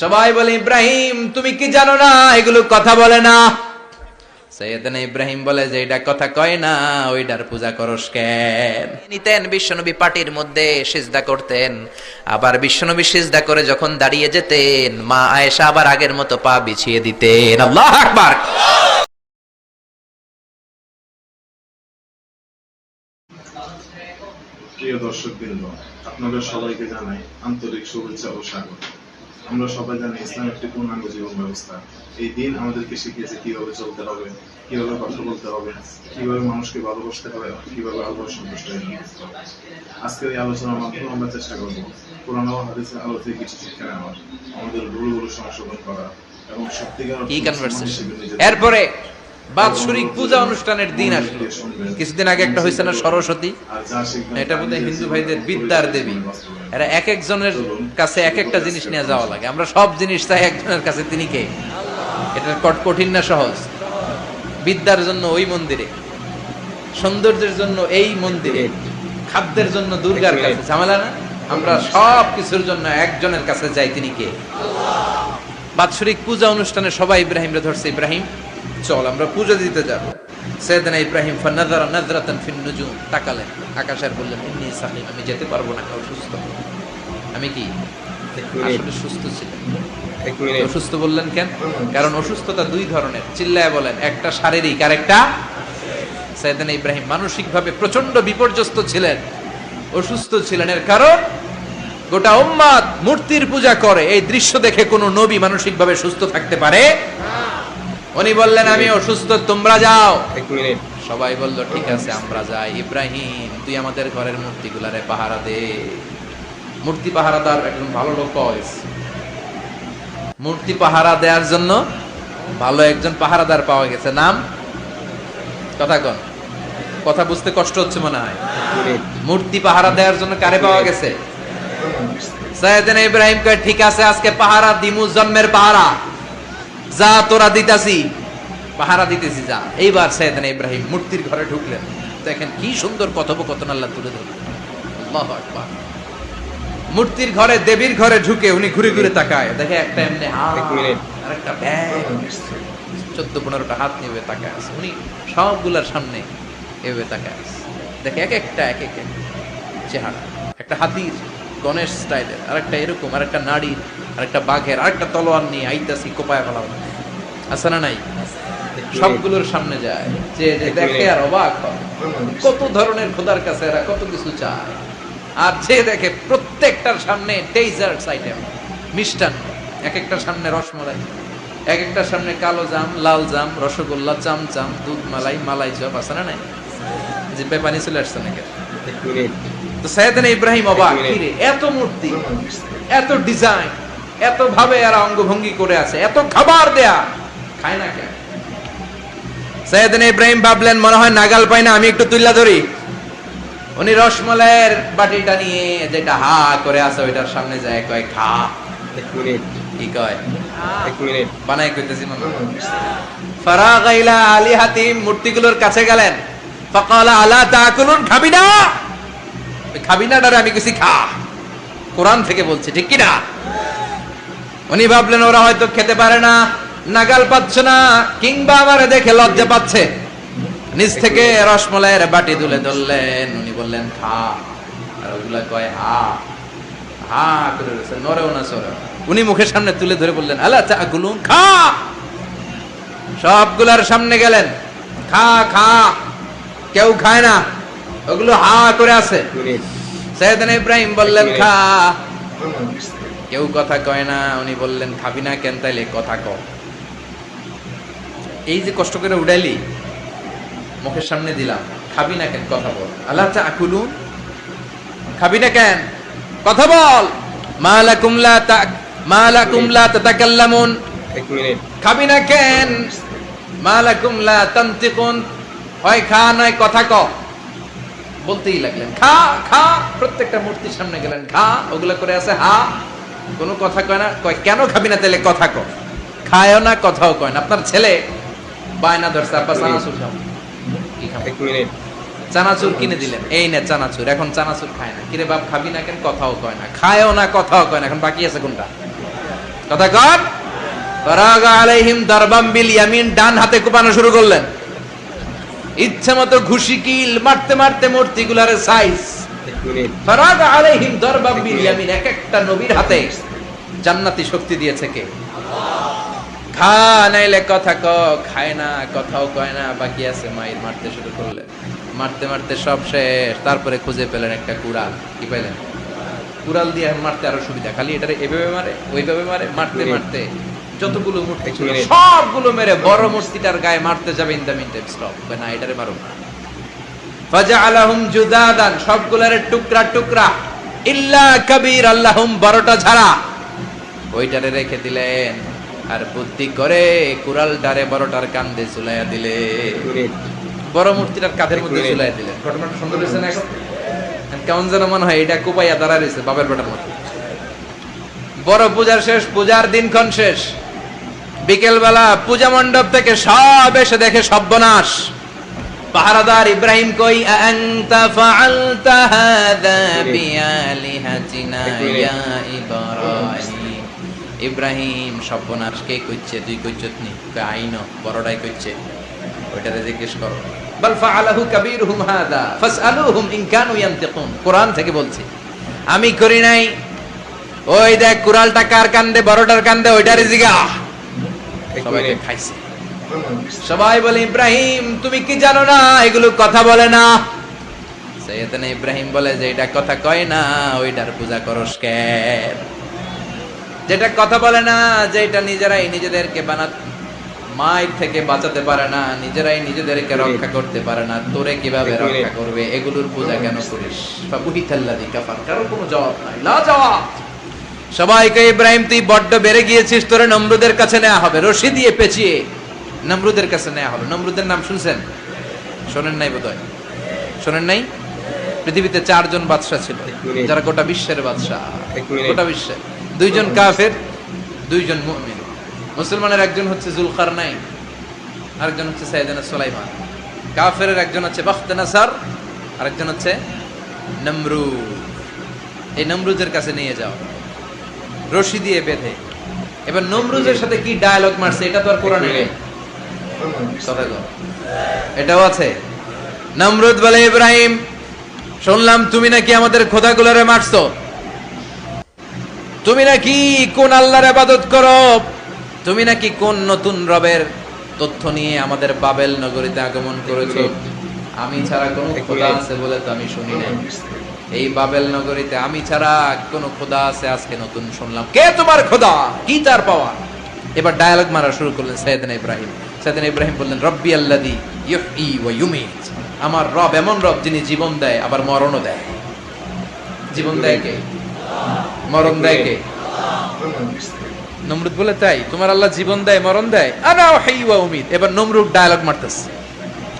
সবাই বলে ইব্রাহিম তুমি কি জানো না এগুলো কথা বলে না। সৈয়দনা ইব্রাহিম বলে যে এটা কথা কয় না, ওইটার পূজা করস কেন? নিতেন বিশ্বনবী পাটির মধ্যে সিজদা করতেন, আবার বিশ্বনবী সিজদা করে যখন দাঁড়িয়ে যেতেন মা আয়েশা আবার আগের মতো পা বিছিয়ে দিতেন। আল্লাহু আকবার। প্রিয় দর্শকবৃন্দ, আপনাদের সবাইকে জানাই আন্তরিক শুভেচ্ছা ও স্বাগত। আমরা সবাই জানি ইসলাম একটি পূর্ণাঙ্গ জীবন ব্যবস্থা। এই দিন আমাদেরকে শিখিয়েছে কিভাবে চলতে হবে, কিভাবে কথা বলতে হবে, কিভাবে মানুষকে ভালোবাসতে হবে, কিভাবে আল্লাহর সন্তুষ্ট অর্জন করতে হবে। আজকের এই আলোচনার মাধ্যমে আমরা চেষ্টা করব কোরআন ও হাদিসের আলো থেকে কিছু শিক্ষা নেওয়ার, আমাদের ভুলগুলো সংশোধন করা এবং সত্যিকার এরপরে বাৎসরিক পূজা অনুষ্ঠানের দিন আসলো। কিছুদিন আগে একটা হয়েছে না সরস্বতী, এটা বোধহয় হিন্দু ভাইদের বিদ্যার দেবী। এরা এক একজনের কাছে এক একটা জিনিস নিয়ে যাওয়া লাগে। আমরা সব জিনিস চাই একজনের কাছে, তিনি কে? এটা কঠিন না সহজ? বিদ্যার জন্য ওই মন্দিরে, সৌন্দর্যের জন্য এই মন্দিরে, খাদ্যের জন্য দুর্গার কাছে, ঝামেলা না? আমরা সব কিছুর জন্য একজনের কাছে যাই, তিনি কে? বাৎসরিক পূজা অনুষ্ঠানে সবাই ইব্রাহিমরে ধরছে, ইব্রাহিম চল আমরা পূজা দিতে যাব। সাইয়েদনা ইব্রাহিম ফানাযারা নাযরাতান ফিন নুজুম, তাকালেন আকাশের, বললেন ইন্নী সাকিম, আমি যেতে পারবো না, অসুস্থ। আমি কি আসলে সুস্থ ছিলেন? অসুস্থ বললেন কেন? কারণ অসুস্থতা দুই ধরনের, চিল্লায় বলেন। একটা শারীরিক আর একটা। সাইয়েদনা ইব্রাহিম মানসিকভাবে প্রচন্ড বিপর্যস্ত ছিলেন, অসুস্থ ছিলেন। এর কারণ গোটা উম্মাত মূর্তির পূজা করে, এই দৃশ্য দেখে কোনো নবী মানসিকভাবে সুস্থ থাকতে পারে? উনি বললেন আমি অসুস্থ, তোমরা যাও। সবাই বলল ঠিক আছে আমরা যাই। ইব্রাহিম তুই আমাদের ঘরের মূর্তিগুলারে পাহারা দে। মূর্তি পাহারাদার একজন ভালো লোক পাওয়া গেছে, মূর্তি পাহারা দেওয়ার জন্য ভালো একজন পাহারাদার পাওয়া গেছে। নাম কথা কন, কথা বুঝতে কষ্ট হচ্ছে মনে হয়। মূর্তি পাহারা দেওয়ার জন্য কারে পাওয়া গেছে? সাইয়েদনা ইব্রাহিম কয় ঠিক আছে আজকে পাহারা দিমু, জন্মের পাহারা, যা তোরা দিতাছি, পাহারা দিতেছি যা। এইবার সাইয়েদনা ইব্রাহিম মূর্তির ঘরে ঢুকলেন। দেখেন কি সুন্দর কথোপকথন আল্লাহ তুলে ধরলেন। আল্লাহু আকবার। মূর্তির ঘরে, দেবীর ঘরে ঢুকে উনি ঘুরে ঘুরে তাকায়, দেখে একটা এমনি হাত আর একটা ব্যাগ, 14-15টা হাত নিয়ে তাকায় আছে। উনি সবগুলার সামনে এভাবে তাকায় আছে, দেখে এক একটা এক এক চেহারা, একটা হাতির গণেশ স্টাইলের, আর একটা এরকম, আর একটা নারীর, আর একটা বাঘের, আর একটা তলোয়ার নিয়ে আইতাছি কোপায় ফেলাম আছে না নাই? সবগুলোর সামনে যায়, যে দেখে আর অবাক হয় কত ধরনের খোদার কাছে এরা কত কিছু চায়। আর যে দেখে প্রত্যেকটার সামনে ডেজার্টস আইটেম, মিষ্টান্ন, এক একটার সামনে রসমলাই, এক একটার সামনে কালো জাম, লাল জাম, রসগোল্লা, চামচাম, দুধ মালাই, মালাই চপ আছে না নাই? যে পানি চলে আসছে নাকি? তো সাইয়েদনা ইব্রাহিম অবাক, কি রে এত মূর্তি, এত ডিজাইন, এত ভাবে এরা অঙ্গভঙ্গি করে আছে, এত খাবার দেয়া, খায় না কেন? সাইয়েদনা ইব্রাহিম ভাবলেন মনে হয় নাগাল পাই না, আমি একটু তুল্লা ধরি। উনি রসমলাইয়ের বাটিটা নিয়ে, যেটা হা করে আছে ওইটার সামনে যায়, কয় খা। কি কয়? বানাই কইতেছি মনে। ফারাগা ইলা আলিহাতিম, মূর্তিগুলোর কাছে গেলেন। ফাকালা আলা তাকুলুন, খাবি না? খাবি না ডারে আমি কিছু খা, কোরআন থেকে বলছে, ঠিক কি না? উনি ভাবলেন ওরা হয়তো খেতে পারে না, নাগাল পাচ্ছে না, কিংবা আমারে দেখে লজ্জা পাচ্ছে। নিজ থেকে রসমলাইয়ের বাটি তুলে ধরলেন, উনি বললেন খা, আর ওগুলা কয় হা হা করে রয়েছে, নরেও না সরেও। উনি মুখের সামনে তুলে ধরে বললেন আলা তাকুলুন, খা। সবগুলার সামনে গেলেন, খা খা। কেউ খায় না, ওগুলো হা করে আছে। সাইয়েদনা ইব্রাহিম বললেন খা, কেউ কথা কয় না। উনি বললেন খাবি না কেন? তাইলে কথা ক। এই যে কষ্ট করে উড়াইলি, মুখের সামনে দিলাম, খাবি না কেন? কথা বল। আল্লাহ তাকুলুন, খাবি না কেন? কথা বল। মালাকুম লা তাতাকাল্লামুন, খাবি না কেন? মালাকুম লা তানতিকুন, হয় খা নয় কথা ক। বলতেই লাগলেন খা খা। প্রত্যেকটা মূর্তির সামনে গেলেন, খা। ওগুলা করে আছে হা, কোনো কথা কয় না। কয় কেন খাবি না? তাহলে কথা ক। খায়ও না, কথাও কয় না। আপনার ছেলে বায়না ধরছে, আব্বা চানাচুর খাও। কি খাও? চানাচুর কিনে দিলেন, এই নে চানাচুর। এখন চানাচুর খায় না। কিরে বাপ খাবি না কেন? কথাও কয় না, খায়ও না, কথাও কয় না। এখন বাকি আছে কোনটা? কথা কর। ফারাগা আলাইহিম দারবাম বিল ইয়ামিন, ডান হাতে কোপানো শুরু করলেন। ইচ্ছা মতো ঘুষি কিল মারতে মারতে মূর্তিগুলার সাইজ। ফারাগা আলাইহিম দারবাম বিল ইয়ামিন, এক একটা নবীর হাতে জান্নাতি শক্তি দিয়েছে কে? খা নাইলে কথা ক, খায় না, কথাও কয় না, বাকি আছে মাইর। মারতে শুরু করলেন, মারতে মারতে সব শেষ। তারপরে খুঁজে পেলেন একটা কুড়াল। কি পাইলেন? কুড়াল দিয়ে মারতে আরো সুবিধা, খালি এটারে এভাবে মারে ওইভাবে মারে, মারতে মারতে যতগুলো মূর্তি ছিল সবগুলো মেরে বড় মূর্তিটার গায়ে মারতে যাবে, in the meantime stop, না এটারে মারো। ফাজআলাহুম জুদাদান, সবগুলোরে টুকরা টুকরা, ইল্লা কাবীর আল্লাহুম, বড়টা ছাড়া ওইটারে রেখে দিলেন। আর বুদ্ধি করে কুড়ালটারে বড়টার কাঁধে ঝুলাইয়া দিলে, বড় মূর্তিটার কাঁধের মধ্যে ঝুলাইয়া দিলেন। ঘটনাটা সুন্দর হয়েছে না? কেমন যেন মনে হয় এটা কোপাইয়া দাঁড়া রয়েছে বাপের বেটার মতো। বড় পূজার শেষ, পূজার দিনক্ষণ শেষ। বিকেল বেলা পূজা মণ্ডপ থেকে সব এসে দেখে সর্বনাশ। পাহারাদার ইব্রাহিম কই, আনতা ফাআলতা হাযা বিআলিহাতিনা ইয়া ইব্রাহিম। ইব্রাহিম, সর্বনাশ কে কইছে? তুই কইছত নি? আইনো বড়টাই কইছে, ওইটাতে জিজ্ঞেস করো। বাল ফাআলাহু কাবীরুহুম হাযা ফাসআলুহুম ইন কানু ইয়ানতিকুন। কোরআন থেকে বলছি, আমি করি নাই। ওই দেখ কুড়ালটা কার কান্দে? বড়টার কান্দে, ওইটারে জিগা। সবাইকে খাইছে। সবাই বলে, ইব্রাহিম তুমি কি জানো না এগুলো কথা বলে না? সাইয়েদনা ইব্রাহিম বলে যে এটা কথা কয় না, ওইটার পূজা করস কেন? যেটা কথা বলে না, যেটা নিজেরাই নিজেদেরকে মায়ের থেকে বাঁচাতে পারে না, নিজেরাই নিজেদেরকে রক্ষা করতে পারে না, তোরে কিভাবে রক্ষা করবে? এগুলোর পূজা কেন করিস? ফাবুহিতাল্লাযী কাফার, কারো কোনো জবাব নাই, লা জবাব। সবাইকে, ইব্রাহিম তুই বড্ড বেড়ে গিয়েছিস, তোরে নমরুদের কাছে নেওয়া হবে, রশি দিয়ে পেঁচিয়ে নমরুদের কাছে নেওয়া হলো। নমরুদের নাম শুনছেন? শোনেন নাই বোধহয়, শোনেন নাই? পৃথিবীতে 4 জন বাদশা ছিল, যারা গোটা বিশ্বের বাদশা। গোটা বিশ্বের 2 জন কাফের, 2 জন মুমিন। মুসলমানের একজন হচ্ছে যুলকারনাইন, আরেকজন হচ্ছে সাইয়েদনা সুলাইমান। কাফেরের একজন হচ্ছে বাখতানাসার, আরেকজন হচ্ছে নমরুদ। এই নমরুদের কাছে নিয়ে যাও, রশি দিয়ে বেঁধে। এবার নমরুদের সাথে কি ডায়ালগ মারছে এটা তো আর কোরআনে নেই। কথা কও, এটাও আছে। নমরুদ বলে, ইব্রাহিম শুনলাম তুমি নাকি আমাদের খোদাগুলোরে মারছো, তুমি নাকি কোন আল্লাহর ইবাদত করো, তুমি নাকি কোন নতুন রবের তথ্য নিয়ে আমাদের বাবেল নগরীতে আগমন করেছো। আমি ছাড়া কোন খোদা আছে বলে তো আমি শুনি নাই। এই বাবেল নগরীতে আমি ছাড়া কোন খোদা আছে আজকে নতুন শুনলাম। কে তোমার খোদা? কি তার পাওয়া? এবার ডায়ালগ মারা শুরু করলেন সাইয়েদনা ইব্রাহিম। সাইয়েদনা ইব্রাহিম বললেন, রব্বি আল্লাযী ইউহয়ী ওয়া ইউমীত, আমার রব এমন রব যিনি জীবন দেয় আবার মরণও দেয়। জীবন দেয় কে? মরণ দেয় কে? নমরুদ বলে, তাই তোমার আল্লাহ জীবন দেয় মরণ দেয়? আনা উহয়ী ওয়া উমীত। এবার নমরুদ ডায়ালগ মারতেছে,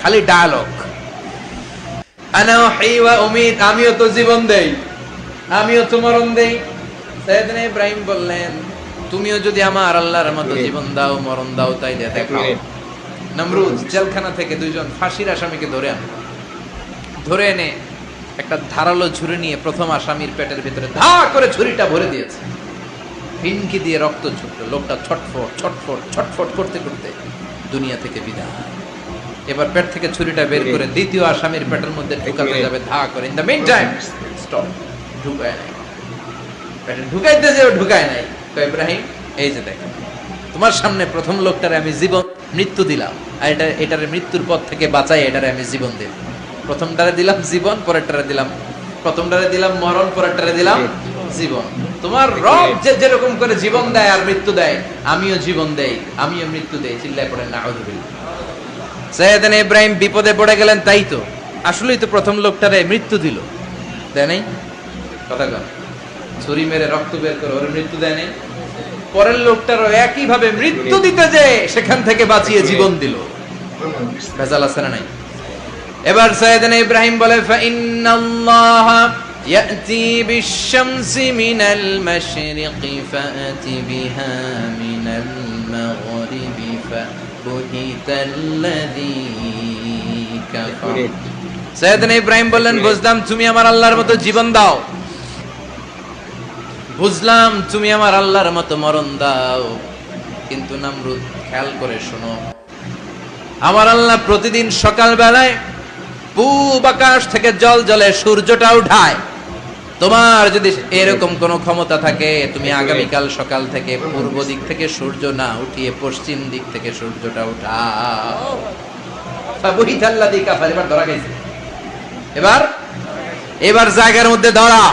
খালি ডায়ালগ। আনা উহয়ী ওয়া উমীত, আমিও তো জীবন দেই, আমিও তো মরণ দেই। সাইয়েদনা ইব্রাহিম বললেন, তুমিও যদি আমার আল্লাহর মতো জীবন দাও মরণ দাও তাইলে দেখাও। নমরুদ জেলখানা থেকে 2 জন ফাঁসির আসামিকে ধরে এনে একটা ধারালো ছুরি নিয়ে প্রথম আসামির পেটের ভিতরে ধা করে ছুরিটা ভরে দিয়েছে। ফিনকি দিয়ে রক্ত ছুটলো। লোকটা ছটফট ছটফট ছটফট করতে করতে দুনিয়া থেকে বিদায়। এবার পেট থেকে ছুরিটা বের করে দ্বিতীয় আসামির পেটের মধ্যে ঢুকাতে যাবে ধা করে। In the meantime stop, ঢুকায় নাই, পেটে ঢুকাইতে যেও ঢুকায় নাই। তো ইব্রাহিম, এই যে দেখো তোমার সামনে প্রথম লোকটারে আমি মৃত্যু দিলাম, আর এটারে মৃত্যুর পথ থেকে বাঁচাই, এটারে আমি জীবন দিলাম। প্রথমটারে দিলাম জীবন, পরেরটারে দিলাম, প্রথমটারে দিলাম মরণ, পরেরটারে দিলাম জীবন। তোমার রব যেরকম করে জীবন দেয় আর মৃত্যু দেয়, আমিও জীবন দেই, আমিও মৃত্যু দেই। চিল্লায় পড়েন নাউযুবিল্লাহ। সাইয়েদনা ইব্রাহিম বিপদে পড়ে গেলেন। তাই তো, আসলেই তো প্রথম লোকটারে মৃত্যু দিল, দেয় নাই? কথা কন, ছুরি মেরে রক্ত বের করে ওর মৃত্যু দেয় নাই? পরের লোকটারও একই ভাবে মৃত্যু দিতে যে সেখান থেকে বাঁচিয়ে জীবন দিল। ভেজাল আছে না নাই? এবার সাইয়েদনা ইব্রাহিম বলে, ফাইন্নাল্লাহ ইয়াতি বিশ-শামসি মিনাল মাশরিকি ফাআতি বিহা মিনাল মাগরিবি ফাবুহিতাল্লাযী কাফার। সাইয়েদনা ইব্রাহিম বললেন, বুঝলাম তুমি আমার আল্লাহর মতো জীবন দাও, বুঝলাম তুমি আমার আল্লাহর মতো মরণ দাও, কিন্তু নমরুদ খেয়াল করে শোনো, আমার আল্লাহ প্রতিদিন সকাল বেলায় পূব আকাশ থেকে জল জলে সূর্যটা উঠায়। তোমার যদি এরকম কোন ক্ষমতা থাকে, তুমি আগামীকাল সকাল থেকে পূর্ব দিক থেকে সূর্য না উঠিয়ে পশ্চিম দিক থেকে সূর্যটা উঠাও। ফাবুহিতাল্লাযী কাফার, এবার ধরা গেছে। এবার জায়গার মধ্যে ধরা,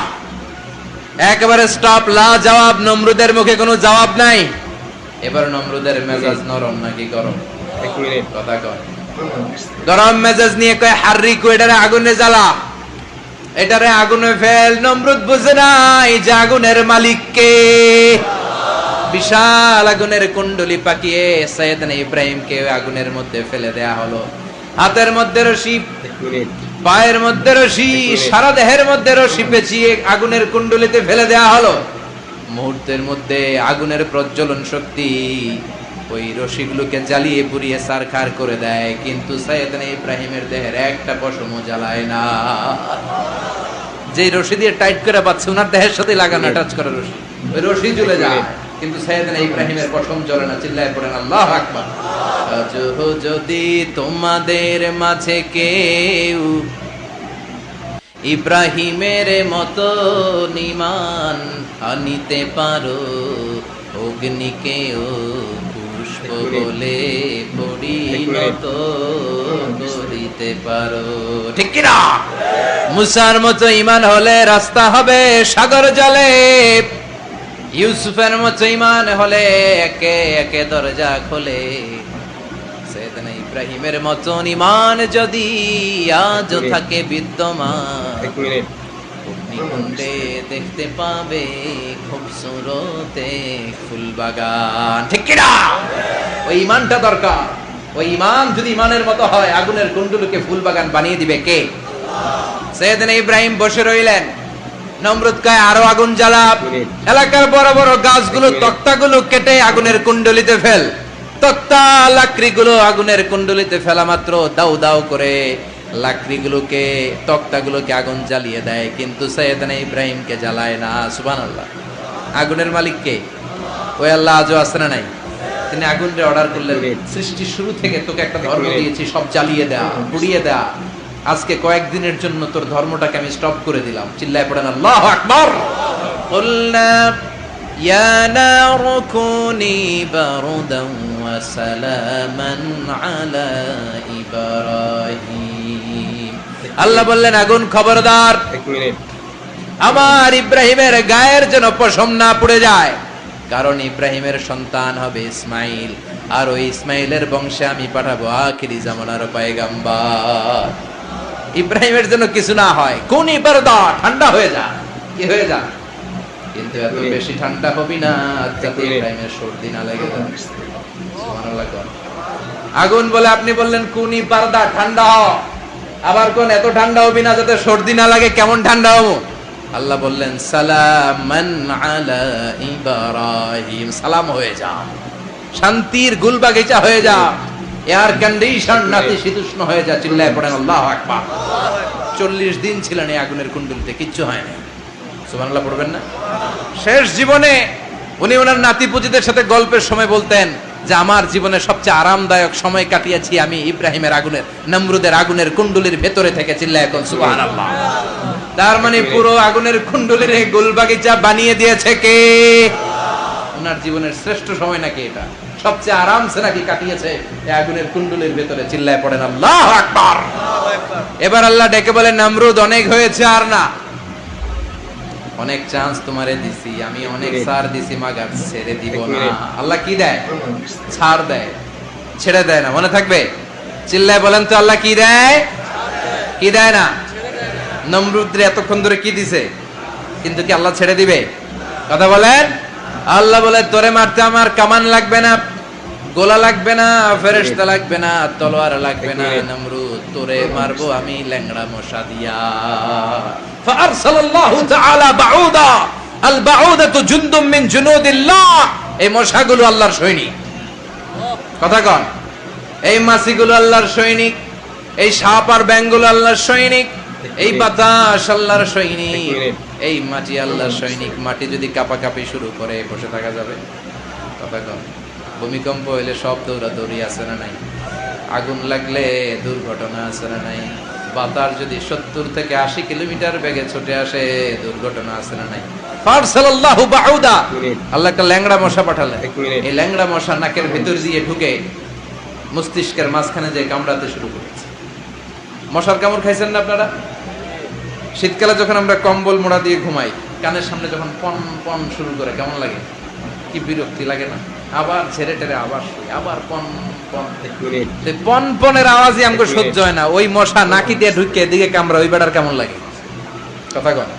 একেবারে স্টপ, লা জবাব। নমরুদের মুখে কোনো জবাব নাই। এবার নমরুদের মেজাজ নরম নাকি গরম? এক মিনিট কথা কয়। গরম মেজাজ নিয়ে কয় হাররিকু, এটারে আগুনে জ্বালা, এটারে আগুনে ফেল। নমরুদ বুঝে নাই যে আগুনের মালিক কে। বিশাল আগুনের কুণ্ডলি পাকিয়ে সাইয়েদনা ইব্রাহিমকে আগুনের মধ্যে ফেলে দেয়া হলো। হাতের মধ্যে রশি, এক মিনিট পায়ের মধ্যে রশি, সারা দেহের মধ্যে রশি পেঁচিয়ে আগুনের কুণ্ডলিতে ফেলে দেয়া হলো। মুহূর্তের মধ্যে আগুনের প্রজ্বলন শক্তি ওই রশিগুলোকে জ্বালিয়ে পুড়িয়ে ছারখার করে দেয়, কিন্তু সাইয়েদনা ইব্রাহিমের দেহের একটা পশমও জ্বালায় না। যে রশি দিয়ে টাইট করে পাচ্ছে, ওনার দেহের সাথে লাগানো টাচ করা রশি, ওই রশি জ্বলে যায়, কিন্তু সাইয়েদনা ইব্রাহিমের পশম জ্বলে না। চিল্লায় পড়েন আল্লাহু আকবার। যদি তোমাদের মাঝে কেউ ইব্রাহিমের মতো ঈমান আনিতে পারো, অগ্নিকেও পুষ্প বলে পরিণত করিতে পারো, ঠিক কিনা? মুসার মতো ঈমান হলে রাস্তা হবে সাগর জলে, ইউসুফের মতো ঈমান হলে একে একে দরজা খোলে। সাইয়েদনা ইব্রাহিমের মতন ঈমান যদি আজও থাকে বিদ্যমান, এক মিনিট অগ্নিকুণ্ডে দেখতে পাবে খুবসুরতে ফুল বাগান, ঠিক কিনা? ওই ঈমানটা দরকার। ওই ঈমান যদি ঈমানের মতো হয়, আগুনের কুণ্ডলকে ফুল বাগান বানিয়ে দিবে কে? সাইয়েদনা ইব্রাহিম বসে রইলেন। নমরুদ কয় আরো আগুন জ্বালা, এলাকার বড় বড় গাছগুলো তক্তাগুলো কেটে আগুনের কুণ্ডলিতে ফেল। তক্তা লাকড়িগুলো আগুনের কুণ্ডলিতে ফেলা মাত্র দাউ দাউ করে লাকড়িগুলোকে, তক্তাগুলোকে আগুন জ্বালিয়ে দেয়, কিন্তু সাইয়েদনা ইব্রাহিমকে জ্বালায় না। সুবহানাল্লাহ। আগুনের মালিক কে? ওই আল্লাহ আজও আছে না নাই? তিনি আগুনরে অর্ডার করলেন, সৃষ্টি শুরু থেকে তোকে একটা ধর্ম দিয়েছি, সব জ্বালিয়ে দেয়া, পুড়িয়ে দেয়া, আজকে কয়েকদিনের জন্য তোর ধর্মটাকে আমি স্টপ করে দিলাম। চিল্লায় পড়েন আল্লাহু আকবার। কুলনা ইয়া নারু কুনি বারদান ওয়া সালামান আলা ইব্রাহিম। আল্লাহ বললেন আগুন খবরদার, এক মিনিট আমার ইব্রাহিমের গায়ের যেন পশম না পুড়ে যায়, কারণ ইব্রাহিমের সন্তান হবে ইসমাইল, আর ওই ইসমাইলের বংশে আমি পাঠাবো আখিরি জামানার পয়গাম্বার। ইব্রাহিমের জন্য কিছু না হয়, কোন ইবারদা ঠান্ডা হয়ে যা, কি হয়ে যা, কিন্তু এত বেশি ঠান্ডা হবি না যাতে ইব্রাহিমের সর্দি না লাগে। সুবহানাল্লাহ। আগুন বলে আপনি বললেন কোন ইবারদা ঠান্ডা হ, আবার কোন এত ঠান্ডা হবি না যাতে সর্দি না লাগে। কেমন ঠান্ডা হবো? আল্লাহ বললেন সালামান আলা ইব্রাহিম, সালাম হয়ে যা, শান্তির গুলবাগিচা হয়ে যা, এয়ার কন্ডিশন নাতিশীতোষ্ণ হয়ে যা। চিল্লায় পড়েন আল্লাহু আকবার। 40 দিন ছিলেন এই আগুনের কুণ্ডলিতে, কিচ্ছু হয় না। সুবহানাল্লাহ পড়বেন না? শেষ জীবনে উনি ওনার নাতিপুতিদের সাথে গল্পের সময় বলতেন যে আমার জীবনে সবচেয়ে আরামদায়ক সময় কাটিয়েছি আমি ইব্রাহিমের আগুনের, নমরুদের আগুনের কুণ্ডলির ভেতরে থেকে। চিল্লায় এখন সুবহানাল্লাহ। তার মানে পুরো আগুনের কুণ্ডলির গুলবাগিচা বানিয়ে দিয়েছে কে? ওনার জীবনের শ্রেষ্ঠ সময় নাকি এটা? সবচেয়ে আরামসে নাকি কাটিয়েছে এই আগুনের কুণ্ডলির ভেতরে। চিল্লায় পড়েন আল্লাহু আকবার। এবার আল্লাহ ডেকে বলেন নমরুদ অনেক হয়েছে, আর না, অনেক চান্স তোমারে দিছি আমি, অনেক ছাড় দিছি, মাগার ছেড়ে দিব না। আল্লাহ কি দেয়? ছাড় দেয়, ছেড়ে দেয় না। মনে থাকবে? চিল্লায় বলেন তো আল্লাহ কি দেয়? কি দেয় না? নমরুদরে এতক্ষণ ধরে কি দিছে, কিন্তু কি আল্লাহ ছেড়ে দিবে? কথা বলেন। আল্লাহ বলে তোরে মারতে আমার কামান লাগবে না, গোলা লাগবে না, ফেরেশতা লাগবে না, তলোয়ার লাগবে না, নমরুদ তোরে মারবো আমি ল্যাংড়া মশা দিয়া। ফাআরসালাল্লাহু তাআলা বাউদা, আল বাউদাতু জুনদুম মিন জুনুদিল্লাহ। এই মশাগুলো আল্লাহর সৈনিক। কথা কন। এই মাছিগুলো আল্লাহর সৈনিক, এই সাপ আর ব্যাঙগুলো আল্লাহর সৈনিক, এই বাতাস আল্লাহর সৈনিক। এই মাটি আল্লাহর সৈনিক, মাটি যদি কাঁপাকাঁপি শুরু করে বসে থাকা যাবে? কথা কম। ভূমিকম্প হইলে সব দৌড়াদৌড়ি আছে না নাই? আগুন লাগলে দুর্ঘটনা আছে না নাই? বাতাস যদি 70 থেকে 80 কিলোমিটার বেগে ছুটে আসে দুর্ঘটনা আছে না নাই? ফারসালাল্লাহু বাউদা, আল্লাহ একটা ল্যাংড়া মশা পাঠালেন। এই ল্যাংড়া মশা নাকের ভেতর দিয়ে ঢুকে মস্তিষ্কের মাঝখানে যে কামড়াতে শুরু করেছে। মশার কামড় খাইছেন না আপনারা? শীতকালে যখন আমরা কম্বল মোড়া দিয়ে ঘুমাই, কানের সামনে যখন পন পন শুরু করে কেমন লাগে? কি বিরক্তি লাগে না? আবার ছেড়ে টেরে আবার শুই, আবার পন পন। সেই পন পনের আওয়াজই আমাকে সহ্য হয় না। ওই মশা নাকি দিয়ে ঢুকে এদিকে কামড়া, ওই বেড়ার কেমন লাগে? কথা কন।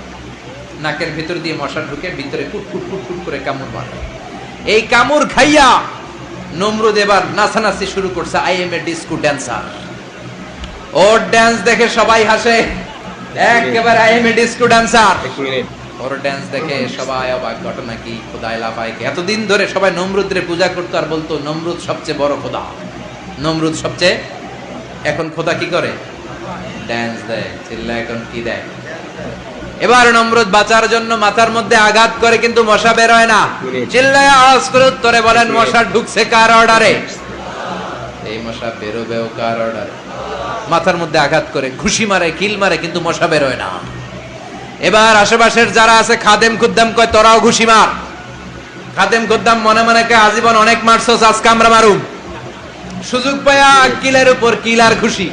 নাকের ভিতর দিয়ে মশা ঢুকে ভিতরে ফুট ফুট ফুট ফুট করে কামড় মারে। এই কামড় খাইয়া নমরুদ এবার নাচানাচি শুরু করছে। I M A disco dancer. Or dance দেখে সবাই হাসে, একেবারে I M A disco dancer. Or dance দেখে সবাই অবাক। ঘটনা কি? খোদাই লাফাইকে এতদিন ধরে সবাই নমরুদরে পূজা করতো আর বলতো নমরুদ সবচেয়ে বড় খোদা, নমরুদ সবচেয়ে। এখন খোদা কি করে? ড্যান্স দেয়। চিল্লা এখন কি দেয়? এবার নমরুদ বাঁচার জন্য মাথার মধ্যে আঘাত করে, কিন্তু মশা বের হয় না। চিল্লায় আওয়াজ করে উত্তরে বলেন, মশা ঢুকছে কার অর্ডারে? এই মশা বেরোবেও কার অর্ডারে? মাথার মধ্যে আঘাত করে ঘুষি মারে, কিল মারে, কিন্তু মশা বের হয় না। এবার আশেপাশের যারা আছে খাদেম খুদ্দাম কয়, তোরাও ঘুষি মার। খাদেম খুদ্দাম মনে মনে কয়, আজীবন অনেক মারছস, আজকে আমরা মারুম। সুযোগ পায়া কিলের উপর কিল আর ঘুষি।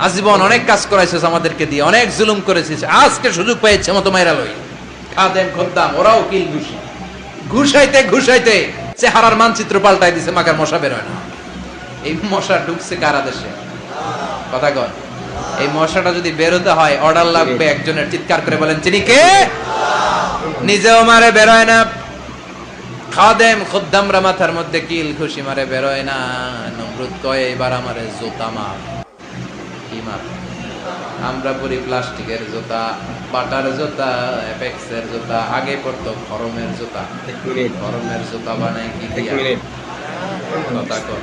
আজীবন অনেক কাজ করাইছিস আমাদেরকে দিয়ে, অনেক জুলুম করেছিস, আজকে সুযোগ পেয়েছে মতো মাইরা লই। খাদেম খুদ্দাম ওরাও কিল ঘুষি। ঘুষাইতে ঘুষাইতে চেহারার মানচিত্র পাল্টাই দিছে, মাকার মশা বের হয় না। এই মশা ঢুকছে কারা দেশে? কথা কন। এই মশাটা যদি বেরোতে হয় অর্ডার লাগবে একজনের। চিৎকার করে বলেন, চিনি কে? নিজেও মারে, বেরোয় না। খাদেম খুদ্দামরা মাথার মধ্যে কিল ঘুষি মারে, বেরোয় না। নমরুদ কয়, এবার আমারে জুতা মার। কি মার? আমরা পরি প্লাস্টিকের জুতা, বাটার জুতা, অ্যাপেক্সের জুতা, আগে পড়তো খরমের জুতা। খরমের জুতা বানাই কি দিয়া? কথা কর।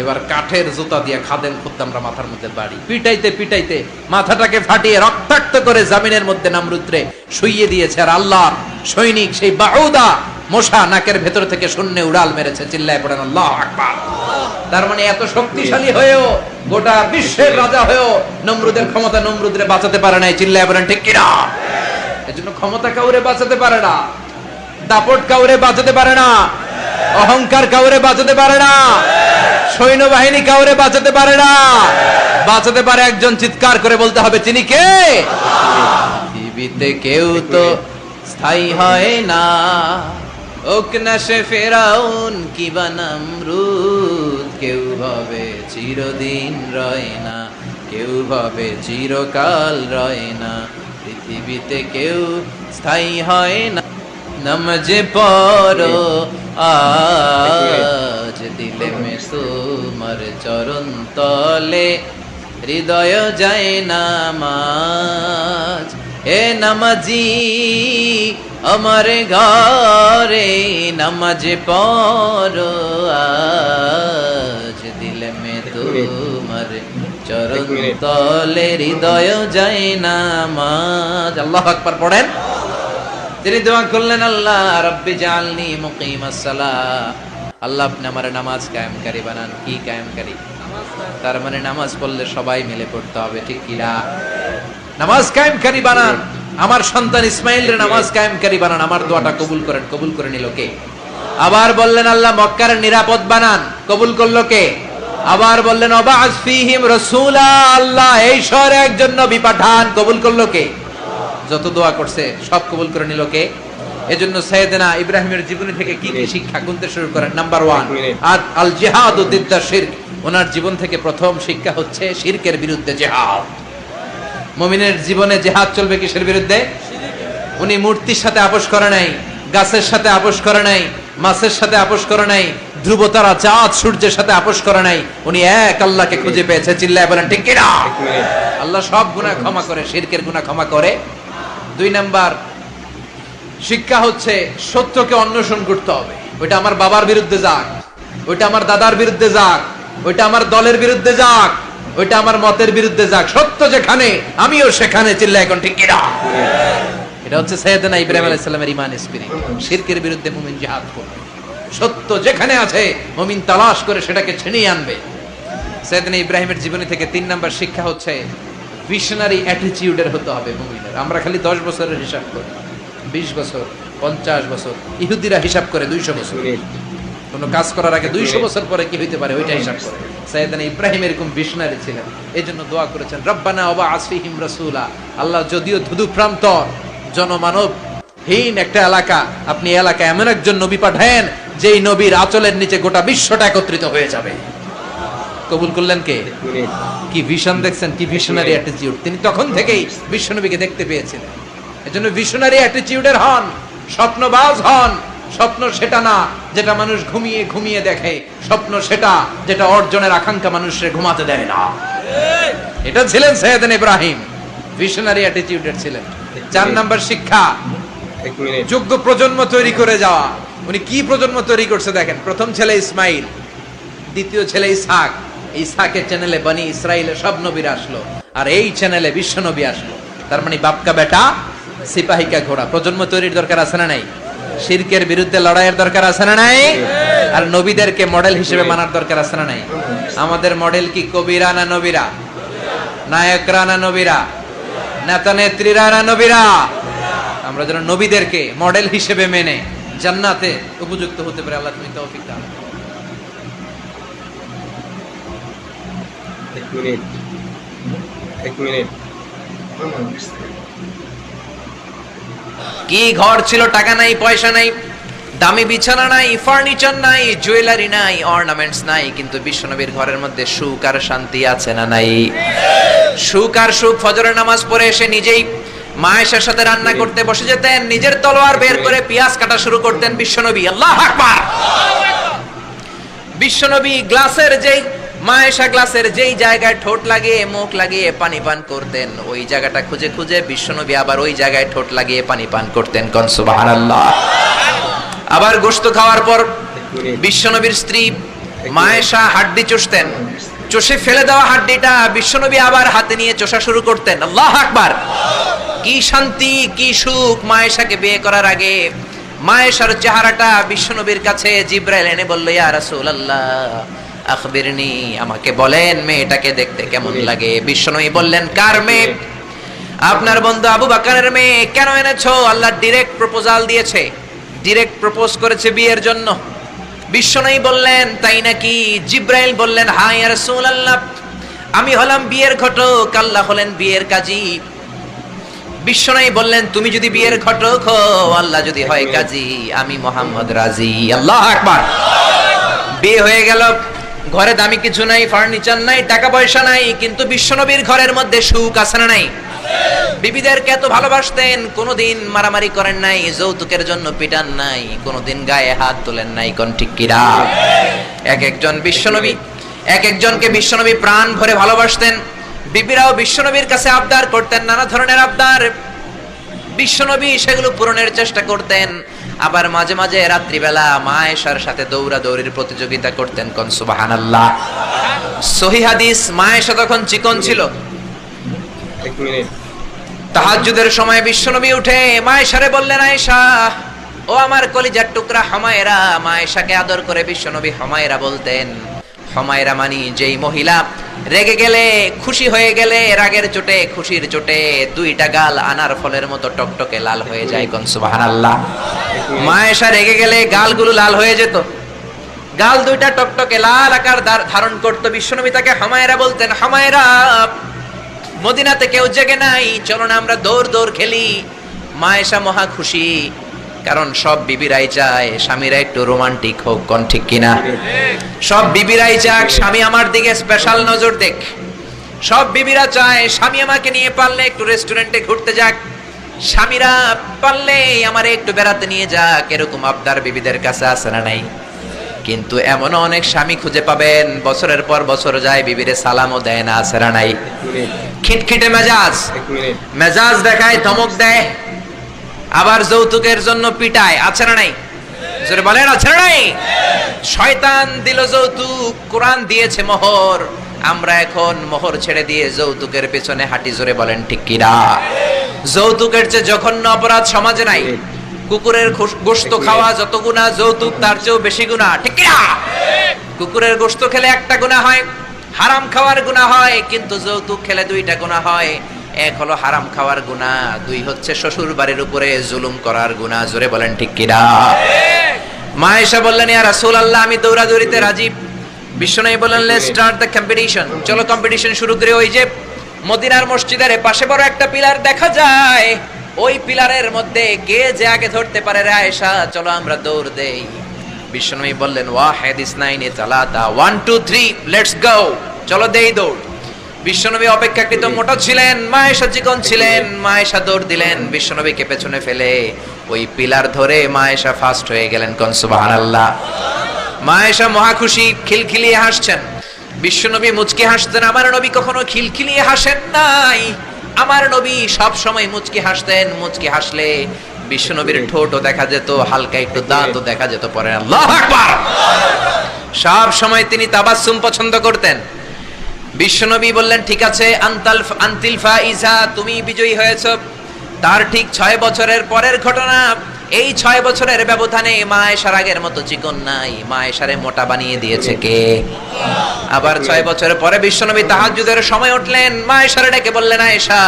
এবার কাঠের জুতা দিয়ে খাদেম খুদ্দামরা মাথার মধ্যে বাড়ি। পিটাইতে পিটাইতে মাথাটাকে ফাটিয়ে রক্তাক্ত করে জামিনের মধ্যে নমরুদরে শুইয়ে দিয়েছে। আর আল্লাহর সৈনিক সেই বাউদা মশা নাকের ভেতর থেকে শূন্যে উড়াল মেরেছে। চিল্লায় পড়েন আল্লাহু আকবার। তার মানে এত শক্তিশালী হয়েও, গোটা বিশ্বের রাজা হয়েও নমরুদের ক্ষমতা নমরুদরে বাঁচাতে পারে নাই। চিল্লায় পড়েন ঠিক কিনা? এজন্য ক্ষমতা কাউরে বাঁচাতে পারে না, দাপট কাউরে বাঁচাতে পারে না, অহংকার কাউরে বাঁচাতে পারে না, সৈন্যবাহিনী কাউরে বাঁচাতে পারে না। বাঁচাতে পারে একজন। চিৎকার করে বলতে হবে, তিনি কে? পৃথিবীতে কেউ তো স্থায়ী হয় না, ওক না সে ফেরাউন কিবা নমরুদ। কেউ ভাবে চিরদিন রয় না, কেউ ভাবে চিরকাল রয় না। পৃথিবীতে কেউ স্থায়ী হয় না। নমজে পড়ো আজ দিলে মে তোমার চরণ তলে, হৃদয় যায় নামাজ। এ নামাজি আমার ঘরে, নামাজে পড়ো আজ দিলে মে তোমার চরণ তলে, হৃদয় যায় নামাজ। আল্লাহু আকবার পড়েন। তিনি দোয়া করলেন, আল্লাহ রাব্বি জাআলনি মুকিমাস সালাহ। আল্লাহ আপনি আমার নামাজ কায়েমকারী বানান। কি কায়েমকারী? তার মানে নামাজ পড়লে সবাই মিলে পড়তে হবে, ঠিক কি না? নামাজ কায়েমকারী বানান। আমার সন্তান ইসমাইলের নামাজ কায়েমকারী বানান। আমার দোয়াটা কবুল করেন। কবুল করে নিল কে? আবার বললেন, আল্লাহ মক্কার নিরাপদ বানান। কবুল করলো কে? আবার বললেন, ওয়াবা'আস ফীহিম রাসূলা। আল্লাহ এই শহরে একজন নবী পাঠান। কবুল করলো কে? যত দোয়া করছে সব কবুল করে নিল কে? এজন্য সাইয়েদনা ইব্রাহিমের জীবনী থেকে কি কি শিক্ষা গুনতে শুরু করেন। নাম্বার 1, আল জিহাদু দিদ্দা শিরক। ওনার জীবন থেকে প্রথম শিক্ষা হচ্ছে শিরকের বিরুদ্ধে জিহাদ। মুমিনের জীবনে জিহাদ চলবে কিসের বিরুদ্ধে? উনি মূর্তির সাথে আপোষ করে নাই, গাছের সাথে আপোষ করে নাই, মাছের সাথে আপোষ করে নাই, ধ্রুব তারা, চাঁদ, সূর্যের সাথে আপোষ করে নাই। উনি এক আল্লাহকে খুঁজে পেয়েছে। চিল্লায় বলেন ঠিক কি না? আল্লাহ সব গুনাহ ক্ষমা করে, শিরকের গুনাহ ক্ষমা করে। 2 নাম্বার শিক্ষা হচ্ছে সত্যকে অন্বেষণ করতে হবে। ওইটা আমার বাবার বিরুদ্ধে যাক, ওইটা আমার দাদার বিরুদ্ধে যাক, ওইটা আমার দলের বিরুদ্ধে যাক, ওইটা আমার মতের বিরুদ্ধে যাক, সত্য যেখানে আমিও সেখানে। চিল্লায় এখন ঠিক কিনা? এটা হচ্ছে সাইয়েদনা ইব্রাহিম আলাইহিস সালামের ঈমান স্পিরিট। শিরকের বিরুদ্ধে মুমিন জিহাদ করবে, সত্য যেখানে আছে মুমিন তালাশ করে সেটাকে ছিনিয়ে আনবে। সাইয়েদনা ইব্রাহিমের জীবনী থেকে 3 নাম্বার শিক্ষা হচ্ছে ভিশনারি অ্যাটিটিউডের হতে হবে মুমিনের। আমরা খালি 10 বছরের হিসাব করি, 20 বছর, 50 বছর, ইহুদিরা হিসাব করে 200 বছর। কোনো কাজ করার আগে 200 বছর পরে কি হইতে পারে ওইটা হিসাব করে। সাইয়েদনা ইব্রাহিম এরকম ভিশনারি ছিলেন, এজন্য দোয়া করেছেন রব্বানা ওয়াবআস ফীহিম রাসূলা। আল্লাহ যদিও ধুধুপ্রান্ত জনমানব হীন একটা এলাকা, আপনি এলাকায় এমন একজন নবী পাঠায়েন যেই নবীর আঁচলের নিচে গোটা বিশ্বটা একত্রিত হয়ে যাবে। কবুল করলেন কে? কি ভিশন দেখছেন, কি ভিশনারি অ্যাটিটিউড। তিনি তখন থেকেই বিশ্বনবীকে দেখতে পেয়েছিলেন। এজন্য ভিশনারি অ্যাটিটিউডের হন, স্বপ্নবাজ হন। স্বপ্ন সেটা না যেটা মানুষ ঘুমিয়ে ঘুমিয়ে দেখে, স্বপ্ন সেটা যেটা অর্জনের আকাঙ্ক্ষা মানুষকে ঘুমাতে দেয় না। এটা ছিলেন সাইয়েদনা ইব্রাহিম, ভিশনারি অ্যাটিটিউডের ছিলেন। 4 নাম্বার শিক্ষা, যোগ্য প্রজন্ম তৈরি করে যাওয়া। উনি কি প্রজন্ম তৈরি করছে দেখেন। প্রথম ছেলে ইসমাইল, দ্বিতীয় ছেলে ইসহাক। ইসহাকের চ্যানেলে বনি ইসরাইলের সব নবীরা আসলো, আর এই চ্যানেলে বিশ্ব নবী আসলো। তার মানে বাপকা বেটা সিপাহী কা ঘোড়া। প্রজন্ম তৈরির দরকার আছে না নাই? শিরকের বিরুদ্ধে লড়াইয়ের দরকার আছে না নাই? আর নবীদেরকে মডেল হিসেবে মানার দরকার আছে না নাই? আমাদের মডেল কি কবিরা না নবীরা? নায়করা না নবীরা? নেতা নেত্রীরা না নবীরা? আমরা যেন নবীদেরকে মডেল হিসেবে মেনে জান্নাতে উপযুক্ত হতে পারে। আল্লাহ তুমি তৌফিক দাও। এক মিনিট। কি ঘর ছিল, টাকা নাই, পয়সা নাই, দামি বিছানা নাই, ফার্নিচার নাই, জুয়েলারি নাই, অর্নামেন্টস নাই, কিন্তু বিশ্বনবীর ঘরের মধ্যে সুখ আর শান্তি আছে না নাই? সুখ আর সুখ। ফজরের নামাজ পড়ে এসে নিজেই মা আয়েশার সাথে রান্না করতে বসে যেতেন, নিজের তলোয়ার বের করে পেঁয়াজ কাটা শুরু করতেন বিশ্বনবী। আল্লাহু আকবার। বিশ্বনবী গ্লাসের যেই মা আয়েশা গ্লাসের যেই জায়গায় ঠোঁট লাগিয়ে মুখ লাগিয়ে পানি পান করতেন, ওই জায়গাটা খুঁজে খুঁজে বিশ্বনবী আবার ওই জায়গায় ঠোঁট লাগিয়ে পানি পান করতেন। কোন সুবহানাল্লাহ। আবার গোশত খাওয়ার পর বিশ্বনবীর স্ত্রী মা আয়েশা হাড্ডি চুষতেন, চষে ফেলে দেওয়া হাড্ডিটা বিশ্বনবী আবার হাতে নিয়ে চষা শুরু করতেন। আল্লাহু আকবার। কি শান্তি, কি সুখ। মা আয়েশাকে বিয়ে করার আগে মা আয়েশার চেহারাটা বিশ্বনবীর কাছে জিবরাইল এনে বলল, ইয়া রাসূলুল্লাহ আখবিরনি, আমাকে বলেন মেয়েটাকে দেখতে কেমন লাগে। বিশ্বনবী বললেন, কার মেয়ে? আপনার বন্ধু আবু বকরের মেয়ে। কেন এনেছো? আল্লাহ ডাইরেক্ট প্রপোজাল দিয়েছে, ডাইরেক্ট প্রপোজ করেছে বিয়ের জন্য। বিশ্বনবী বললেন, তাই নাকি? জিবরাইল বললেন, হ্যাঁ ইয়া রাসূলুল্লাহ, আমি হলাম বিয়ের ঘটক, আল্লাহ হলেন বিয়ের কাজী। বিশ্বনবী বললেন, তুমি যদি বিয়ের ঘটক হও, আল্লাহ যদি হয় কাজী, আমি মুহাম্মদ রাজি। আল্লাহু আকবার। বিয়ে হয়ে গেল। ঘরে দামি কিছু নাই, ফার্নিচার নাই, টাকা পয়সা নাই, কিন্তু বিশ্বনবীর ঘরের মধ্যে সুখ আছে না নাই? বিবিদেরকে এত ভালোবাসতেন, কোনোদিন মারামারি করেন নাই, যৌতুকের জন্য পিটান নাই, কোনোদিন গায়ে হাত তোলেন নাই। কোন ঠিক কিরা? এক একজনকে বিশ্বনবী প্রাণ ভরে ভালোবাসতেন। বিবিরাও বিশ্বনবীর কাছে আবদার করতেন, নানা ধরনের আবদার। বিশ্বনবী সেগুলো পূরণের চেষ্টা করতেন। আবার মাঝে মাঝে রাত্রিবেলা মা আয়েশার সাথে দৌড়াদৌড়ির প্রতিযোগিতা করতেন। কোন সুবহানাল্লাহ। সহিহ হাদিস, মা আয়েশা তখন চিকন ছিল। এক মিনিট। তাহাজ্জুদের সময় বিশ্বনবী উঠে মা আয়েশারে বললেন, আয়েশা ও আমার কলিজার টুকরা হুমায়রা। মা আয়েশাকে আদর করে বিশ্বনবী হুমায়রা বলতেন। হুমায়রা মানে যেই মহিলা রেগে গেলে, খুশি হয়ে গেলে, রাগের চোটে, খুশির চোটে দুইটা গাল আনার ফলের মতো টকটকে লাল হয়ে যায়। কোন সুবহানাল্লাহ। মা আয়েশা রেগে গেলে গালগুলো লাল হয়ে যেত, গাল দুইটা টকটকে লাল আকার ধারণ করত। বিশ্বনবী তাকে হুমায়রা বলতেন, হুমায়রা মদিনাতে কেউ জেগে নাই, চলো না আমরা দৌড় দৌড় খেলি। মা আয়েশা মহা খুশি, কারণ সব বিবিরাই চায় স্বামীরা একটু রোমান্টিক হোক। কোন ঠিক কিনা? সব বিবিরাই চায় স্বামী আমার দিকে স্পেশাল নজর দেখ। সব বিবিরা চায় স্বামী আমাকে নিয়ে পারলে একটু রেস্টুরেন্টে ঘুরতে যাক, স্বামীরা পারলে আমারে একটু বেড়াতে নিয়ে যাক। এরকম আবদার বিবিদের কাছে আছে না নাই? কিন্তু এমনও অনেক স্বামী খুঁজে পাবেন, বছরের পর বছর যায়, বিবিরে সালামও দেয় না। আছে না নাই? খিটখিটে মেজাজ, মেজাজ দেখায়, ধমক দেয়, আবার যৌতুকের জন্য পিটায়। আছে না নাই? জোরে বলেন, আছে না নাই? শয়তান দিল যৌতুক, কোরআন দিয়েছে মোহর। আমরা এখন মোহর ছেড়ে দিয়ে যৌতুকের পেছনে হাঁটি। জোরে বলেন ঠিক কিনা? যৌতুকের চেয়ে জঘন্য অপরাধ সমাজে নাই। কুকুরের গোশত খাওয়া যত গুনাহ, যৌতুক তার চেয়েও বেশি গুনাহ, ঠিক কি না? কুকুরের গোশত খেলে একটা গুনাহ হয়, হারাম খাওয়ার গুনাহ হয়, কিন্তু যৌতুক খেলে দুইটা গুনাহ হয়। এক হলো হারাম খাওয়ার গুনাহ, দুই হচ্ছে শ্বশুর বাড়ির উপরে জুলুম করার গুনাহ। জোরে বলেন ঠিক কি না? মা আয়েশা বললেন, ইয়া রাসূলুল্লাহ, আমি দৌড়াদৌড়িতে রাজি। বিশ্বনবী বললেন, লেটস স্টার্ট দ্য কম্পিটিশন, চলো কম্পিটিশন শুরু করি। ওই যে মদিনার মসজিদের পাশে বড় একটা পিলার দেখা যায়, ওই পিলারের মধ্যে কে যে আগে ধরতে পারে রে আয়েশা, চলো আমরা দৌড় দেই। বিশ্বনবী বললেন, ওয়াহিদ ইসনাইনি সালাতা, 1 2 3 লেটস গো, চলো দেই দৌড়। বিশ্বনবী অপেক্ষাকৃত মোটা ছিলেন, মা আয়েশা চিকন ছিলেন। মা আয়েশা দৌড় দিলেন, বিশ্বনবীকে পেছনে ফেলে ওই পিলার ধরে মা আয়েশা ফার্স্ট হয়ে গেলেন। কোন সুবহানাল্লাহ। মা আয়েশা মহা খুশি, খিলখিলিয়ে হাসছেন। বিশ্বনবী মুচকি হাসতেন। আমার নবী কখনো খিলখিলিয়ে হাসেন নাই, আমার নবী সব সময় মুচকি হাসতেন। মুচকি হাসলে বিশ্বনবীর ঠোঁটও দেখা যেত, হালকা একটু দাঁতও দেখা যেত। পরে আল্লাহু আকবার। সব সময় তিনি তাবাসসুম পছন্দ করতেন। বিশ্বনবী বললেন, ঠিক আছে, আনতিল ফাইজা, তুমি বিজয়ী হয়েছো। তার ঠিক 6 বছরের পরের ঘটনা। এই 6 বছরের ব্যবধানে মা আয়েশার আগের মতো চিকন নাই, মা আয়েশারে মোটা বানিয়ে দিয়েছে কে? আবার 6 বছর পরে বিশ্বনবী তাহাজ্জুদের সময় উঠলেন, মা আয়েশারে ডেকে বললেন, আয়েশা,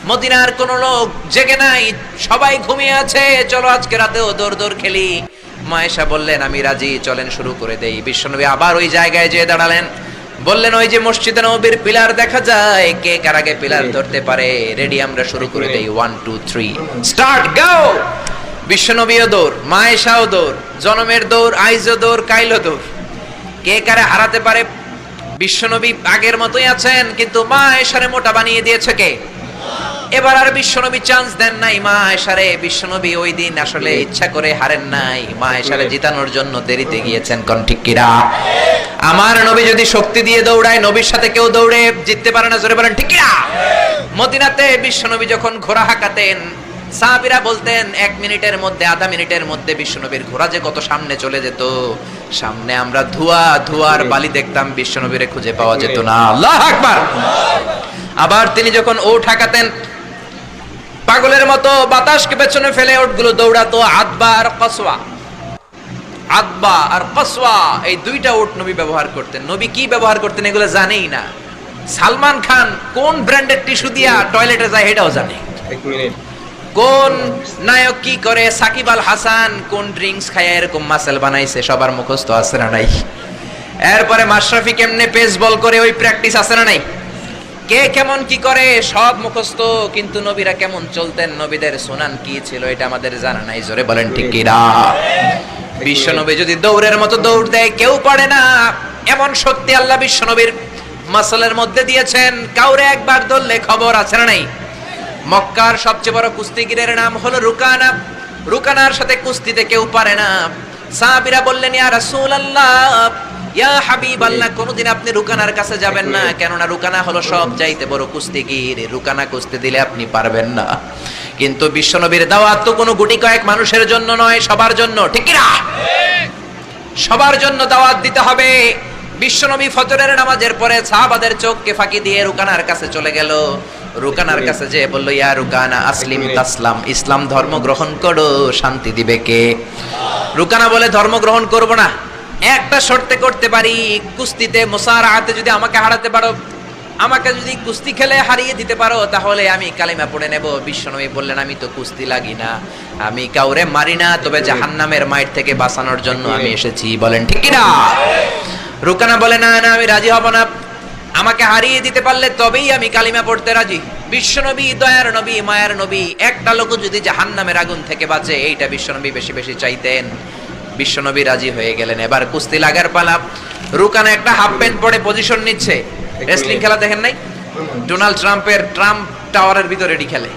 মদিনার কোন লোক জেগে নাই, সবাই ঘুমিয়ে আছে, চলো আজকে রাতেও দৌড় খেলি। মা আয়েশা বললেন, আমি রাজি, চলেন শুরু করে দেই। বিশ্বনবী আবার ওই জায়গায় যেয়ে দাঁড়ালেন, বললেন, ওই যে মসজিদে নববীর পিলার দেখা যায়, কে কার আগে পিলার ধরতে পারে? রেডি, আমরা শুরু করে দেই। 1 2 3 স্টার্ট, গো। বিশ্বনবীও দৌড়, মা আয়েশাও দৌড়, জনমের দৌড়, আইজও দৌড়, কাইলও দৌড়। কে কারে হারাতে পারে? বিশ্বনবী আগের মতোই আছেন, কিন্তু মা আয়েশারে মোটা বানিয়ে দিয়েছে কে? এবার আর বিশ্বনবী চান্স দেন নাই মা আয়েশারে। বিশ্বনবী ওই দিন আসলে ইচ্ছা করে হারেন নাই, মা আয়েশারে জিতানোর জন্য দেরিতে গিয়েছেন। কোন ঠিক কিরা? আমার নবী যদি শক্তি দিয়ে দৌড়ায়, নবীর সাথে কেউ দৌড়ে জিততে পারে না। জোরে বলেন ঠিক কিরা? মদিনাতে বিশ্বনবী যখন ঘোড়া হাঁকাতেন, সাহাবীরা বলতেন 1 মিনিটের মধ্যে, আধা মিনিটের মধ্যে বিশ্বনবীর ঘোড়া যে কত সামনে চলে যেত। সামনে আমরা ধোঁয়ার বালি দেখতাম, বিশ্বনবীরে খুঁজে পাওয়া যেত না। আল্লাহু আকবার। আবার তিনি যখন ওট হাঁকাতেন, পাগলের মতো বাতাসকে পেছনে ফেলে ওটগুলো দৌড়াতো। আদবা আর কসওয়া, এই দুইটা ওট নবী ব্যবহার করতেন। নবী কি ব্যবহার করতেন এগুলো জানেই না। সালমান খান কোন ব্র্যান্ডের টিস্যু দিয়া টয়লেটে যায় এটাও জানে। 1 মিনিট। কোন নায়ক কি করে, সাকিব আল হাসান কোন ড্রিঙ্কস খায় এরকম মাসেল বানাইছে, সবার মুখস্থ আছে না নাই? এরপরে মাশরাফি কেমনে পেস বল করে, ওই প্র্যাকটিস আছে না নাই? কে কেমন কি করে সব মুখস্থ, কিন্তু নবীরা কেমন চলতেন, নবীদের সুনান কি ছিল, এটা আমাদের জানা নাই। জোরে বলেন ঠিক কি না? বিশ্বনবী যদি দৌড়ের মতো দৌড় দেয়, কেউ পারে না। এমন শক্তি আল্লাহ বিশ্বনবীর মাসলের মধ্যে দিয়েছেন, কাউরে একবার ধরলে খবর আছে না নাই? মক্কার সবচেয়ে বড় কুস্তিগিরের নাম হলো রুকানা। রুকানার সাথে কুস্তিতে কেউ পারে না। সাহাবীরা বললেন, ইয়া রাসূলুল্লাহ, ইয়া হাবিবাল্লাহ, কোনদিন আপনি রুকানার কাছে যাবেন না, কেননা রুকানা হলো সব চাইতে বড় কুস্তিগির, রুকানা কুস্তি দিলে আপনি পারবেন না। কিন্তু বিশ্বনবীর দাওয়াত তো কোনো গুটি কয়েক মানুষের জন্য নয়, সবার জন্য, ঠিক কি না? সবার জন্য দাওয়াত দিতে হবে। বিশ্বনবী ফজরের নামাজের পরে সাহাবাদের চোখকে ফাঁকি দিয়ে রুকানার কাছে চলে গেল। রুকানার কাছে যে বলল, ইয়া রুকানা আসলিম তাসলাম, ইসলাম ধর্ম গ্রহণ করো, শান্তি দিবে কে? রুকানা বলে, ধর্ম গ্রহণ করব না, একটা শর্তে করতে পারি, কুস্তিতে মুসারাআতে যদি আমাকে হারাতে পারো, আমাকে যদি কুস্তি খেলে হারিয়ে দিতে পারো, তাহলে আমি কালিমা পড়ে নেব। বিশ্বনবী বললেন, আমি তো কুস্তি লাগি না, আমি কাউরে মারি না, তবে জাহান্নামের মাইর থেকে বাঁচানোর জন্য আমি এসেছি। বলেন ঠিক কি না? রুকানা বলে, না না, আমি রাজি হব না, আমাকে হারিয়ে দিতে পারলে তবেই আমি কালিমা পড়তে রাজি। বিশ্বনবী দয়ার নবী, মায়ার নবী, একটা লোক যদি জাহান্নামের আগুন থেকে বাঁচে, এইটা বিশ্বনবী বেশি বেশি চাইতেন। বিশ্বনবী রাজি হয়ে গেলেন। এবার কুস্তি লাগার পালা। রুকানা একটা হাফ প্যান্ট পরে পজিশন নিচ্ছে। রেসলিং খেলা দেখেন নাই? ডোনাল্ড ট্রাম্পের ট্রাম্প টাওয়ারের ভিতরে এটি খেলে,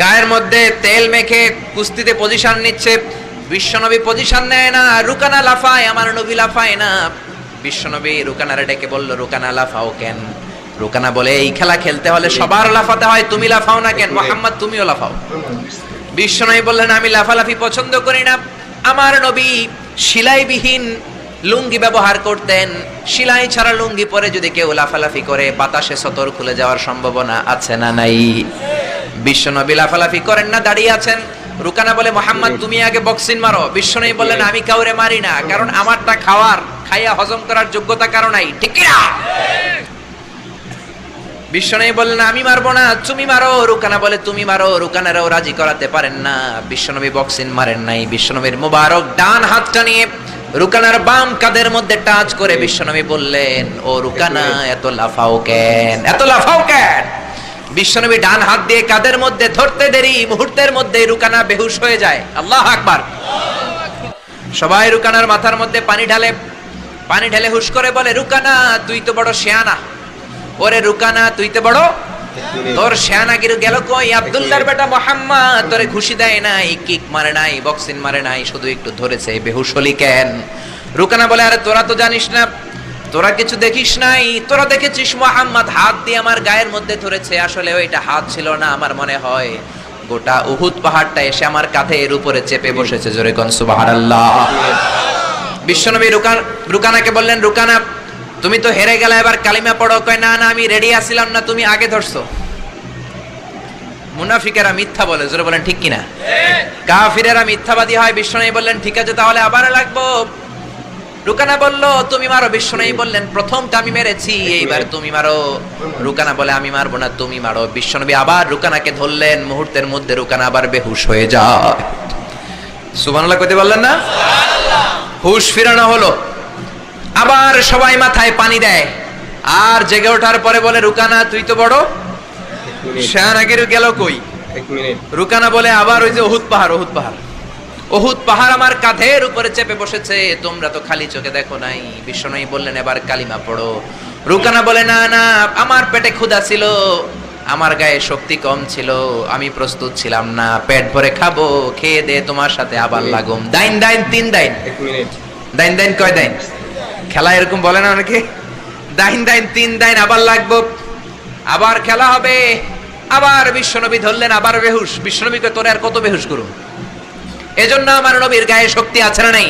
গায়ের মধ্যে তেল মেখে কুস্তিতে পজিশন নিচ্ছে। বিশ্বনবী পজিশন নেয় না, রুকানা লাফায়, আমার নবী লাফায় না। বিশ্বনবী রুকানারে ডেকে বলল, রুকানা লাফাও কেন? রুকানা বলে, এই খেলা খেলতে হলে সবার লাফাতে হয়, তুমি লাফাও না কেন? মুহাম্মদ তুমিও লাফাও। বিশ্বনবী বললেন, আমি লাফালাফি পছন্দ করি না, আমার নবী সেলাইবিহীন লুঙ্গি ব্যবহার করতেন। সেলাই ছাড়া লুঙ্গি পরে যদি কেউ লাফালাফি করে বাতাসে সতর খুলে যাওয়ার সম্ভাবনা আছে না নাই? বিশ্বনবী লাফালাফি করেন না, দাঁড়িয়ে আছেন। রুকানা বলে, মোহাম্মদ তুমি আগে বক্সিং মারো। বিশ্বনবী বললেন, আমি কাউরে মারি না, কারণ আমারটা খাইয়া হজম করার যোগ্যতা কারো নাই, ঠিক কি না? বিশ্বনবী বললেন, আমি মারবো না, তুমি মারো। রুকানা বলে, তুমি মারো। রুকানারাও রাজি করাতে পারেন না। বিশ্বনবী বক্সিং মারেন নাই। বিশ্বনবীর মুবারক ডান হাতটা নিয়ে রুকানার বাম কাঁধের মধ্যে টাচ করে বিশ্বনবী বললেন, ও রুকানা, এত লাফাও কেন, এত লাফাও কেন? বিশ্বনবী ডান হাত দিয়ে কাঁধের মধ্যে ধরতে দেরি, মুহূর্তের মধ্যে রুকানা বেহুশ হয়ে যায়। আল্লাহু আকবার। সবাই রুকানার মাথার মধ্যে পানি ঢালে হুশ করে বলে, রুকানা তুই তো বড় শিয়ানা। ওরে রুকানা তুই তো বড়, তোর শিয়ানাগিরি গেল কই? আব্দুল্লাহর বেটা মুহাম্মদ তোরে খুশি দেয় নাই, কিক মারে নাই, বক্সিং মারে নাই, শুধু একটু ধরেছে, বেহুশ হলি কেন? রুকানা বলে, আরে তোরা তো জানিস না, তোরা কিছু দেখিস নাই, তোরা দেখেছিস মুহাম্মদ হাত দিয়ে আমার গায়ের মধ্যে ধরেছে। আসলে ওইটা হাত ছিল না, আমার মনে হয় গোটা উহুদ পাহাড়টা এসে আমার কাঁধের উপরে চেপে বসেছে। জোরে কোন সুবহানাল্লাহ। বিশ্বনবী রুকানাকে বললেন, রুকানা তুমি তো হেরে গেলে, এবার কালিমা পড়ো। কয়, না না, আমি রেডি আছিলাম না, তুমি আগে ধরছো। মুনাফিকেরা মিথ্যা বলে, জোরে বলেন ঠিক কিনা? কাফিরেরা মিথ্যাবাদী হয়। বিশ্বনবী বললেন, ঠিক আছে তাহলে আবার লাগবো। রুকানা বলল, তুমি মারো। বিশ্বনবী বললেন, প্রথমটা আমি মেরেছি, এইবার তুমি মারো। রুকানা বলে, আমি মারবো না, তুমি মারো। বিশ্বনবী আবার রুকানাকে ধরলেন। মুহূর্তের মধ্যে রুকানা আবার বেহুশ হয়ে যায়। সুবহানাল্লাহ কইতে বললেন না? হুশ ফিরানো হলো। আবার সবাই মাথায় পানি দেয়। আর জেগে ওঠার পরে বলে, রুকানা তুই তো বড় শিয়ানাগিরি গেল কই? 1 মিনিট। রুকানা বলে, আবার ওই যে উহুদ পাহাড় আমার কাঁধের উপরে চেপে বসেছে, তোমরা তো খালি চোখে দেখো নাই। বিশ্বনবী বললেন, এবার কালিমা পড়ো। রুকানা বলে, না না, আমার পেটে ক্ষুধা ছিল, আমার গায়ে শক্তি কম ছিল, আমি প্রস্তুত ছিলাম না, পেট ভরে খাবো, খেয়ে দে তোমার সাথে আবার লাগুম। দাইন 3 1 মিনিট। দাইন কয় দাইন? খেলা এরকম বলে না অনেকে, দাইন 3 আবার লাগবো, আবার খেলা হবে। আবার বিশ্বনবী ধরলেন, আবার বেহুশ। বিশ্বনবীকে তোরে আর কত বেহুশ করুন? এজন্য আমার নবীর গায়ে শক্তি আছে না নাই?